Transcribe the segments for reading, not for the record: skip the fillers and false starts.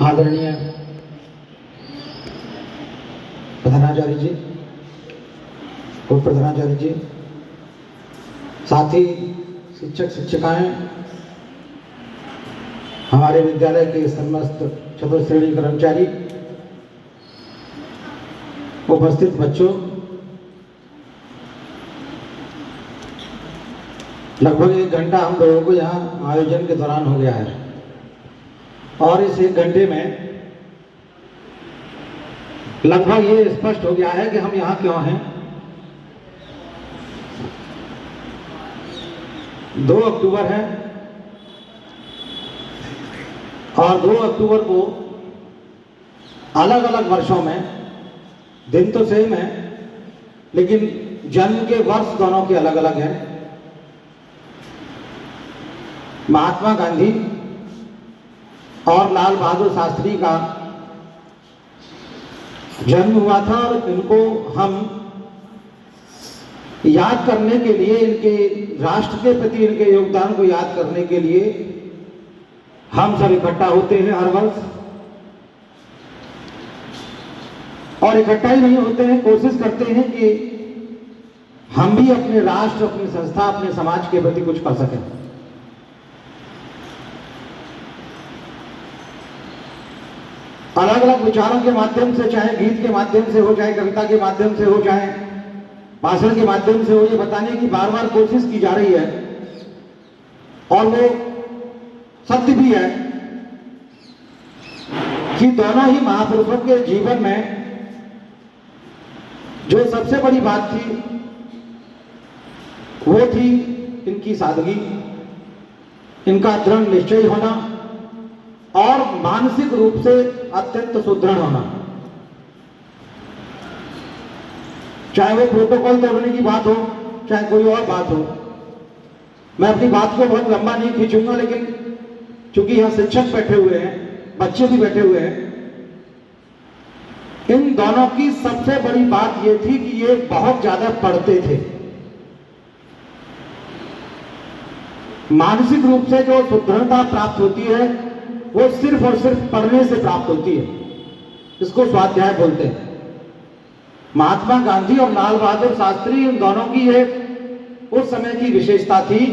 आदरणीय प्रधानाचार्य जी, उप प्रधानाचार्य जी, साथी शिक्षक शिक्षिकाएं, हमारे विद्यालय के समस्त चतुर्श्रेणी कर्मचारी, उपस्थित बच्चों, लगभग 1 घंटा हम लोगों को यहाँ आयोजन के दौरान हो गया है और इस 1 घंटे में लगभग ये स्पष्ट हो गया है कि हम यहाँ क्यों हैं। 2 अक्टूबर है और 2 अक्टूबर को अलग अलग वर्षों में, दिन तो सेम है लेकिन जन्म के वर्ष दोनों के अलग अलग हैं। महात्मा गांधी और लाल बहादुर शास्त्री का जन्म हुआ था और इनको हम याद करने के लिए, इनके राष्ट्र के प्रति इनके योगदान को याद करने के लिए हम सब इकट्ठा होते हैं हर वर्ष। और इकट्ठा ही नहीं होते हैं, कोशिश करते हैं कि हम भी अपने राष्ट्र, अपनी संस्था, अपने समाज के प्रति कुछ कर सकें। अलग अलग विचारों के माध्यम से, चाहे गीत के माध्यम से हो, चाहे कविता के माध्यम से हो, चाहे भाषण के माध्यम से हो, ये बताने की बार बार कोशिश की जा रही है और वो सत्य भी है कि दोनों ही महापुरुषों के जीवन में जो सबसे बड़ी बात थी वो थी इनकी सादगी, इनका दृढ़ निश्चय होना और मानसिक रूप से अत्यंत सुदृढ़ होना। चाहे वो प्रोटोकॉल तोड़ने की बात हो, चाहे कोई और बात हो। मैं अपनी बात को बहुत लंबा नहीं खींचूंगा, लेकिन चूंकि यहां शिक्षक बैठे हुए हैं, बच्चे भी बैठे हुए हैं, इन दोनों की सबसे बड़ी बात ये थी कि ये बहुत ज्यादा पढ़ते थे। मानसिक रूप से जो सुदृढ़ता प्राप्त होती है वो सिर्फ और सिर्फ पढ़ने से प्राप्त होती है। इसको स्वाध्याय बोलते हैं। महात्मा गांधी और लाल बहादुर शास्त्री, इन दोनों की ये उस समय की विशेषता थी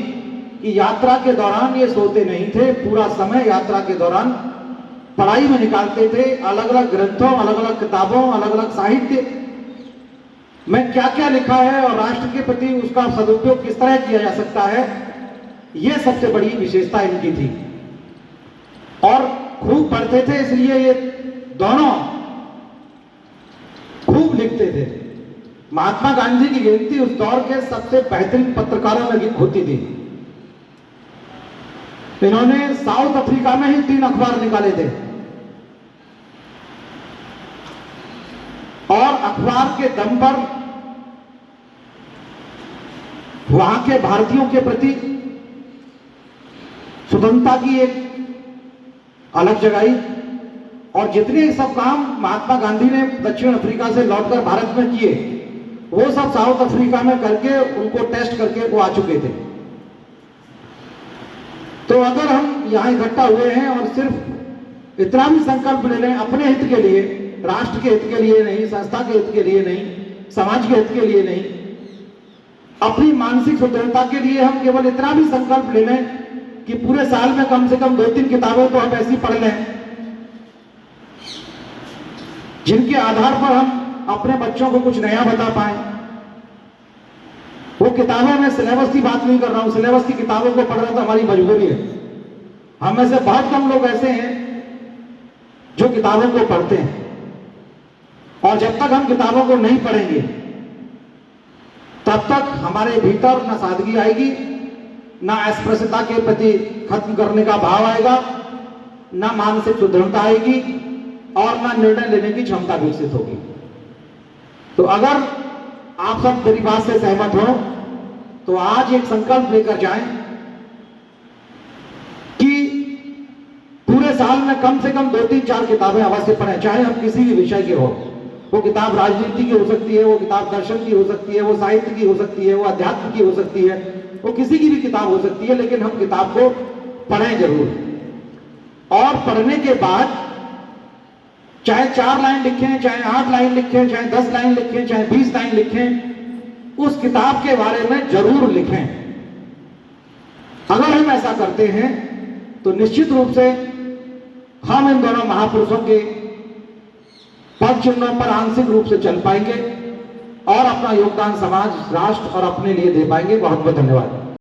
कि यात्रा के दौरान ये सोते नहीं थे। पूरा समय यात्रा के दौरान पढ़ाई में निकालते थे। अलग अलग ग्रंथों, अलग अलग किताबों, अलग अलग साहित्य में क्या क्या लिखा है और राष्ट्र के प्रति उसका सदुपयोग किस तरह किया जा सकता है, ये सबसे बड़ी विशेषता इनकी थी। और खूब पढ़ते थे, इसलिए ये दोनों खूब लिखते थे। महात्मा गांधी की गिनती उस दौर के सबसे बेहतरीन पत्रकारों में होती थी। इन्होंने साउथ अफ्रीका में ही 3 अखबार निकाले थे और अखबार के दम पर वहां के भारतीयों के प्रति स्वतंत्रता की एक अलग जगाई। और जितने सब काम महात्मा गांधी ने दक्षिण अफ्रीका से लौटकर भारत में किए, वो सब साउथ अफ्रीका में करके, उनको टेस्ट करके वो आ चुके थे। तो अगर हम यहां इकट्ठा हुए हैं और सिर्फ इतना भी संकल्प ले लें अपने हित के लिए, राष्ट्र के हित के लिए नहीं, संस्था के हित के लिए नहीं, समाज के हित के लिए नहीं, अपनी मानसिक सुदृढ़ता के लिए हम केवल इतना भी संकल्प ले लें कि पूरे साल में कम से कम 2-3 किताबें तो हम ऐसी पढ़ लें जिनके आधार पर हम अपने बच्चों को कुछ नया बता पाए। वो किताबें, मैं सिलेबस की बात नहीं कर रहा हूं, सिलेबस की किताबों को पढ़ रहा तो हमारी मजबूरी है। हम में से बहुत कम लोग ऐसे हैं जो किताबों को पढ़ते हैं। और जब तक हम किताबों को नहीं पढ़ेंगे तब तक हमारे भीतर न सादगी आएगी, ना अस्पृश्यता के प्रति खत्म करने का भाव आएगा, ना मानसिक सुदृढ़ता आएगी और ना निर्णय लेने की क्षमता विकसित होगी। तो अगर आप सब मेरी बात से सहमत हो तो आज एक संकल्प लेकर जाएं कि पूरे साल में कम से कम 2-3-4 किताबें अवश्य पढ़ें, चाहे हम किसी भी विषय के हो। वो किताब राजनीति की हो सकती है, वो किताब दर्शन की हो सकती है, वो साहित्य की हो सकती है, वो अध्यात्म की हो सकती है, वो किसी की भी किताब हो सकती है, लेकिन हम किताब को पढ़ें जरूर। और पढ़ने के बाद चाहे 4 लाइन लिखें, चाहे 8 लाइन लिखें, चाहे 10 लाइन लिखें, चाहे 20 लाइन लिखें, उस किताब के बारे में जरूर लिखें। अगर हम ऐसा करते हैं तो निश्चित रूप से हम इन दोनों महापुरुषों के पद चिन्हों पर आंशिक रूप से चल पाएंगे और अपना योगदान समाज, राष्ट्र और अपने लिए दे पाएंगे। बहुत बहुत धन्यवाद।